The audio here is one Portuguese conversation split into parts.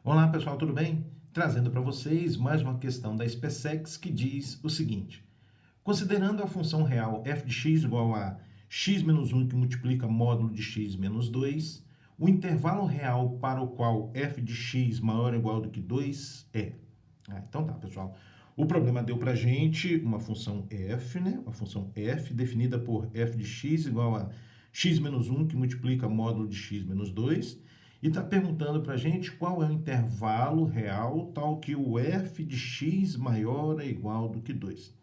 Olá pessoal, tudo bem? Trazendo para vocês mais uma questão da SpaceX que diz o seguinte: considerando a função real f de x igual a x menos 1 que multiplica módulo de x menos 2, o intervalo real para o qual f de x maior ou igual do que 2 é. Então tá, pessoal. O problema deu para a gente uma função f, né? Uma função f definida por f de x igual a x menos 1 que multiplica módulo de x menos 2 e está perguntando para a gente qual é o intervalo real tal que o f de x maior ou igual do que 2.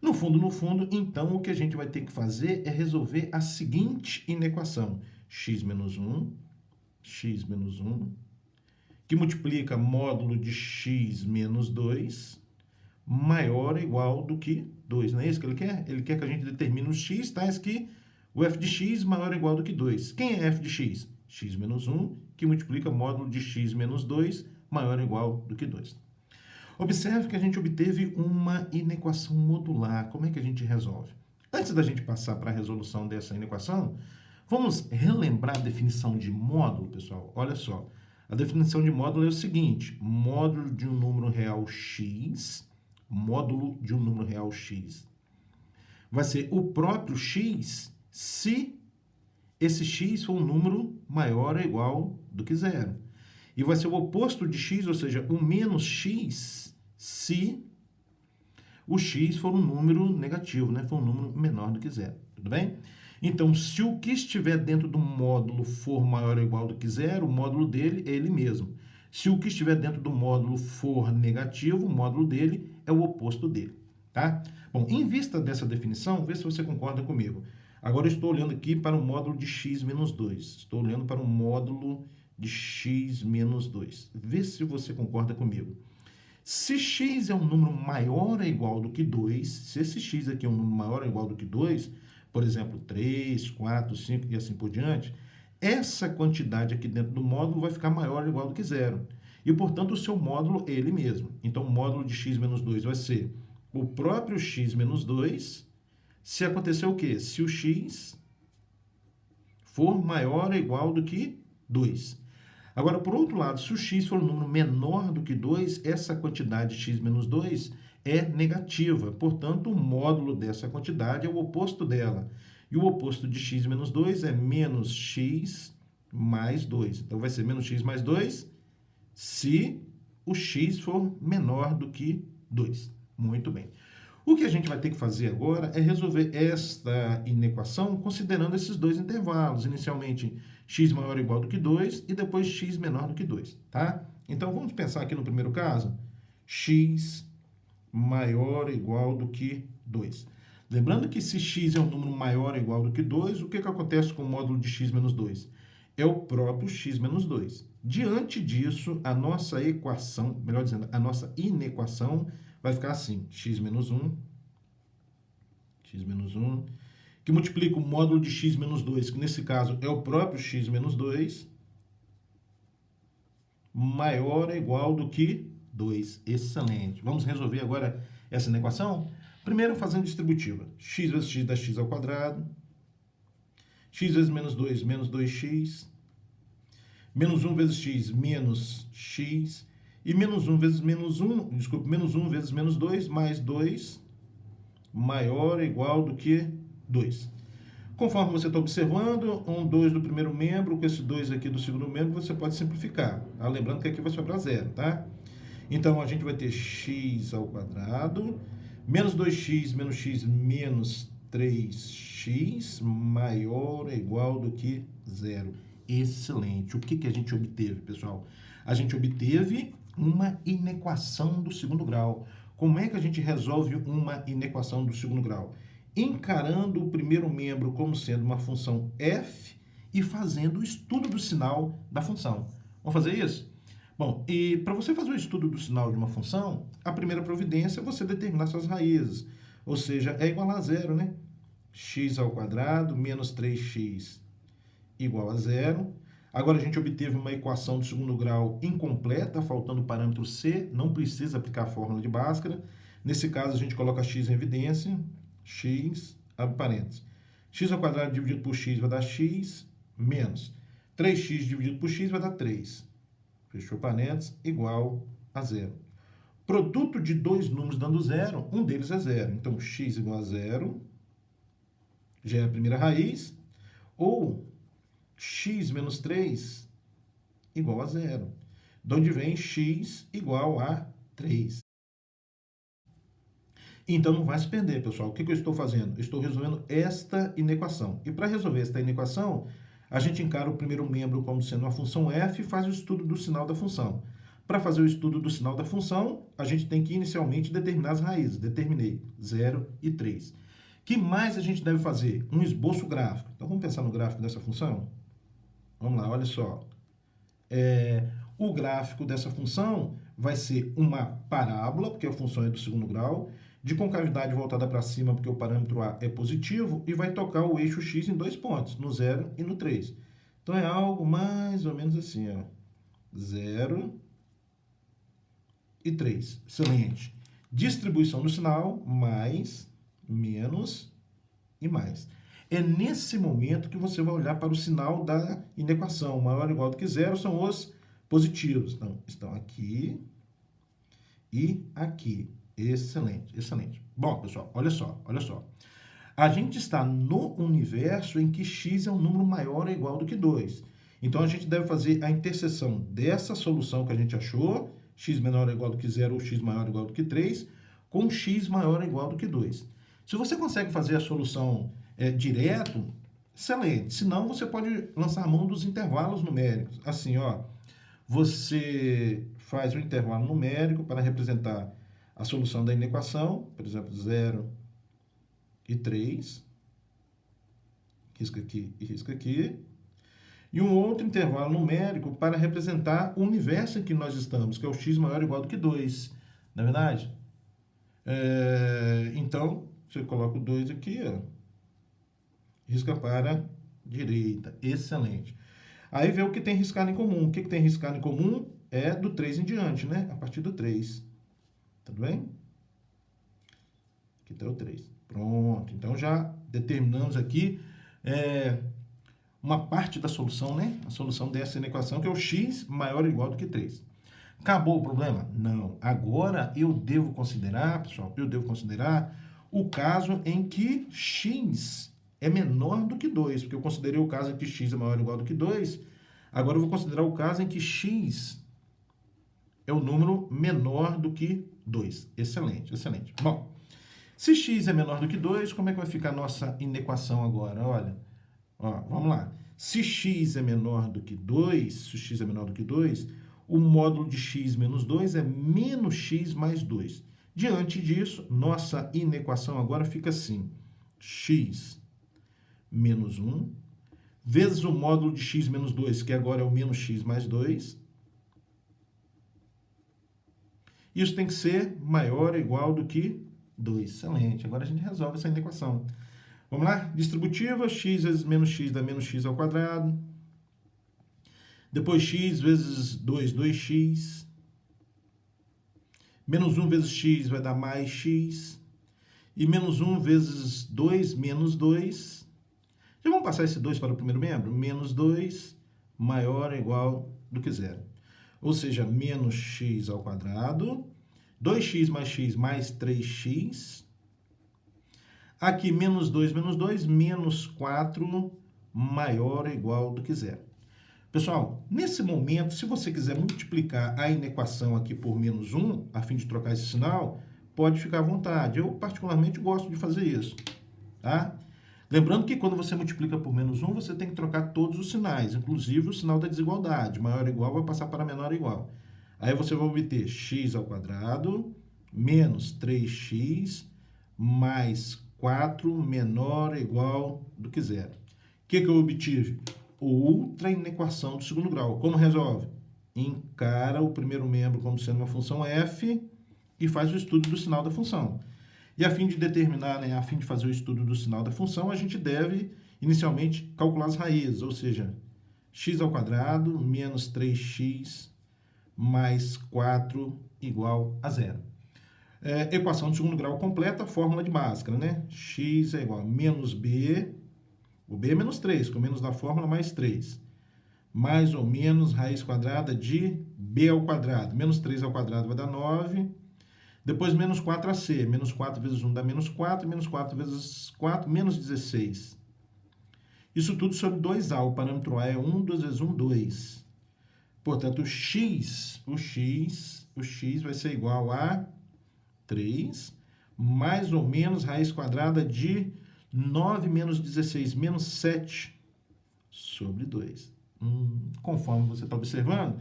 No fundo, então, o que a gente vai ter que fazer é resolver a seguinte inequação. X menos 1, que multiplica módulo de x menos 2, maior ou igual do que 2. Não é isso que ele quer? Ele quer que a gente determine o x, tais que o f de x maior ou igual do que 2. Quem é f de x? X menos 1, que multiplica módulo de x menos 2, maior ou igual do que 2. Observe que a gente obteve uma inequação modular. Como é que a gente resolve? Antes da gente passar para a resolução dessa inequação, vamos relembrar a definição de módulo, pessoal? Olha só, a definição de módulo é o seguinte: módulo de um número real x, módulo de um número real x, vai ser o próprio x se esse x for um número maior ou igual do que zero. E vai ser o oposto de x, ou seja, o menos x, se o x for um número negativo, né? For um número menor do que zero. Tudo bem? Então, se o que estiver dentro do módulo for maior ou igual do que zero, o módulo dele é ele mesmo. Se o que estiver dentro do módulo for negativo, o módulo dele é o oposto dele. Tá? Bom, em vista dessa definição, vê se você concorda comigo. Agora eu estou olhando aqui para o módulo de x menos 2. Estou olhando para o módulo de x menos 2. Vê se você concorda comigo. Se x é um número maior ou igual do que 2, se esse x aqui é um número maior ou igual do que 2, por exemplo, 3, 4, 5 e assim por diante, essa quantidade aqui dentro do módulo vai ficar maior ou igual do que zero. E, portanto, o seu módulo é ele mesmo. Então, o módulo de x menos 2 vai ser o próprio x menos 2, se acontecer o quê? Se o x for maior ou igual do que 2. Agora, por outro lado, se o x for um número menor do que 2, essa quantidade x menos 2 é negativa. Portanto, o módulo dessa quantidade é o oposto dela. E o oposto de x menos 2 é menos x mais 2. Então, vai ser menos x mais 2 se o x for menor do que 2. Muito bem. O que a gente vai ter que fazer agora é resolver esta inequação considerando esses dois intervalos. Inicialmente, x maior ou igual do que 2 e depois x menor do que 2, tá? Então, vamos pensar aqui no primeiro caso, x maior ou igual do que 2. Lembrando que se x é um número maior ou igual do que 2, o que acontece com o módulo de x menos 2? É o próprio x menos 2. Diante disso, a nossa equação, melhor dizendo, a nossa inequação vai ficar assim, x menos 1, que multiplica o módulo de x menos 2, que nesse caso é o próprio x menos 2, maior ou igual do que 2. Excelente. Vamos resolver agora essa equação? Primeiro, fazendo distributiva. X vezes x dá x ao quadrado. X vezes menos 2, menos 2x. Menos 1 vezes x, menos x. E menos 1 vezes menos 1, desculpa, menos 1 vezes menos 2, mais 2, maior ou igual do que 2. Conforme você está observando, 2 do primeiro membro, com esse 2 aqui do segundo membro, você pode simplificar. Tá? Lembrando que aqui vai sobrar zero, tá? Então, a gente vai ter x ao quadrado, menos 2x, menos 3x, maior ou igual do que zero. Excelente. O que a gente obteve, pessoal? A gente obteve uma inequação do segundo grau. Como é que a gente resolve uma inequação do segundo grau? Encarando o primeiro membro como sendo uma função f e fazendo o estudo do sinal da função. Vamos fazer isso? Bom, e para você fazer o estudo do sinal de uma função, a primeira providência é você determinar suas raízes. Ou seja, é igual a zero, né? X ao quadrado menos 3x igual a zero. Agora a gente obteve uma equação do segundo grau incompleta, faltando o parâmetro c, não precisa aplicar a fórmula de Bhaskara. Nesse caso, a gente coloca x em evidência, x, abre parênteses. X ao quadrado dividido por x vai dar x, menos 3x dividido por x vai dar 3. fechou parênteses, igual a zero. Produto de dois números dando zero, um deles é zero. Então, x igual a zero, já é a primeira raiz, ou x menos 3 igual a zero. De onde vem x igual a 3. Então, não vai se perder, pessoal. O que eu estou fazendo? Eu estou resolvendo esta inequação. E para resolver esta inequação, a gente encara o primeiro membro como sendo uma função f e faz o estudo do sinal da função. Para fazer o estudo do sinal da função, a gente tem que inicialmente determinar as raízes. Determinei 0 e 3. O que mais a gente deve fazer? Um esboço gráfico. Então, vamos pensar no gráfico dessa função? Vamos lá, olha só. O gráfico dessa função vai ser uma parábola, porque a função é do segundo grau, de concavidade voltada para cima, porque o parâmetro A é positivo, e vai tocar o eixo x em dois pontos, no 0 e no 3. Então, é algo mais ou menos assim, ó. 0 e 3. Excelente. Distribuição do sinal, mais, menos e mais. É nesse momento que você vai olhar para o sinal da inequação. Maior ou igual do que zero são os positivos. Então, estão aqui e aqui. Excelente, excelente. Bom, pessoal, olha só, olha só. A gente está no universo em que x é um número maior ou igual do que 2. Então, a gente deve fazer a interseção dessa solução que a gente achou, x menor ou igual do que 0 ou x maior ou igual do que 3, com x maior ou igual do que 2. Se você consegue fazer a solução direto, excelente. Se não, você pode lançar a mão dos intervalos numéricos. Assim, ó, você faz um intervalo numérico para representar a solução da inequação, por exemplo, 0 e 3. Risca aqui e risca aqui. E um outro intervalo numérico para representar o universo em que nós estamos, que é o x maior ou igual do que 2. Não é verdade? Então, você coloca o 2 aqui, ó. Risca para a direita. Excelente. Aí vê o que tem riscado em comum. O que tem riscado em comum é do 3 em diante, né? A partir do 3. Tudo bem? Aqui está o 3. Pronto. Então, já determinamos aqui uma parte da solução, né? A solução dessa equação, que é o x maior ou igual do que 3. Acabou o problema? Não. Agora, eu devo considerar, pessoal, o caso em que x é menor do que 2, porque eu considerei o caso em que x é maior ou igual do que 2, agora eu vou considerar o caso em que x é o número menor do que 2. Excelente, excelente. Bom, se x é menor do que 2, como é que vai ficar a nossa inequação agora? Olha, ó, vamos lá. Se x é menor do que 2, o módulo de x menos 2 é menos x mais 2. Diante disso, nossa inequação agora fica assim. X menos 1, vezes o módulo de x menos 2, que agora é o menos x mais 2. Isso tem que ser maior ou igual do que 2. Excelente. Agora a gente resolve essa inequação. Vamos lá? Distributiva, x vezes menos x dá menos x ao quadrado. Depois x vezes 2, 2x. Menos 1 vezes x vai dar mais x. E menos 1 vezes 2, menos 2. Já vamos passar esse 2 para o primeiro membro? Menos 2 maior ou igual do que zero. Ou seja, menos x ao quadrado. 2x mais 3x. Aqui, menos 2, menos 4 maior ou igual do que zero. Pessoal, nesse momento, se você quiser multiplicar a inequação aqui por menos 1, a fim de trocar esse sinal, pode ficar à vontade. Eu, particularmente, gosto de fazer isso, tá? Lembrando que quando você multiplica por menos 1, você tem que trocar todos os sinais, inclusive o sinal da desigualdade. Maior ou igual vai passar para menor ou igual. Aí você vai obter x ao quadrado menos 3x mais 4 menor ou igual do que zero. O que eu obtive? Outra inequação do segundo grau. Como resolve? Encara o primeiro membro como sendo uma função f e faz o estudo do sinal da função. E a fim de determinar, a fim de fazer o estudo do sinal da função, a gente deve, inicialmente, calcular as raízes, ou seja, x ao quadrado menos 3x mais 4 igual a zero. Equação do segundo grau completa, fórmula de Bhaskara, né? X é igual a menos b, o b é menos 3, com menos da fórmula mais 3, mais ou menos raiz quadrada de b ao quadrado, menos 3 ao quadrado vai dar 9. Depois, menos 4ac. Menos 4 vezes 1 dá menos 4. Menos 4 vezes 4, menos 16. Isso tudo sobre 2a. O parâmetro a é 1, 2 vezes 1, 2. Portanto, o x vai ser igual a 3, mais ou menos raiz quadrada de 9 menos 16, menos 7 sobre 2. Conforme você está observando,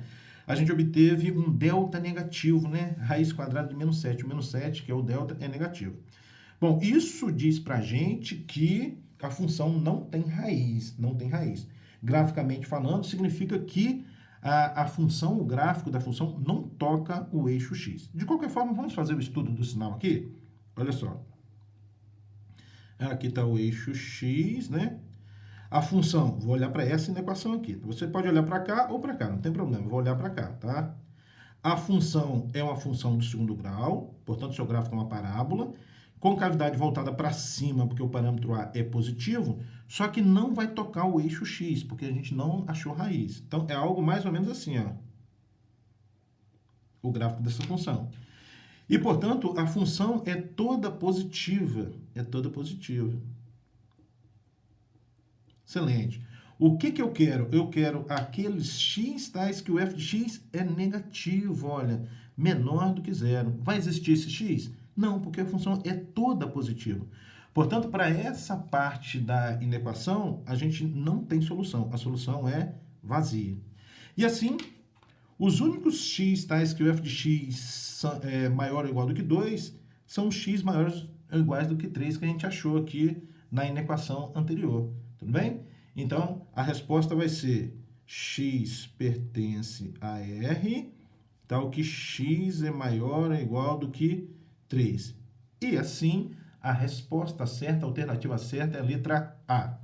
a gente obteve um delta negativo, né? Raiz quadrada de menos 7. O menos 7, que é o delta, é negativo. Bom, isso diz para a gente que a função não tem raiz. Não tem raiz. Graficamente falando, significa que a função, o gráfico da função, não toca o eixo x. De qualquer forma, vamos fazer o estudo do sinal aqui? Olha só. Aqui está o eixo x, né? A função, vou olhar para essa equação aqui. Você pode olhar para cá ou para cá, não tem problema. Vou olhar para cá, tá? A função é uma função do segundo grau, portanto, seu gráfico é uma parábola, com cavidade voltada para cima, porque o parâmetro a é positivo, só que não vai tocar o eixo x, porque a gente não achou raiz. Então, é algo mais ou menos assim, ó. O gráfico dessa função. E, portanto, a função é toda positiva. É toda positiva. Excelente. O que eu quero? Eu quero aqueles x tais que o f de x é negativo, olha, menor do que zero. Vai existir esse x? Não, porque a função é toda positiva. Portanto, para essa parte da inequação, a gente não tem solução. A solução é vazia. E assim, os únicos x tais que o f de x é maior ou igual do que 2 são os x maiores ou iguais do que 3 que a gente achou aqui na inequação anterior. Tudo bem? Então, a resposta vai ser x pertence a R, tal que x é maior ou igual do que 3. E assim, a resposta certa, a alternativa certa é a letra A.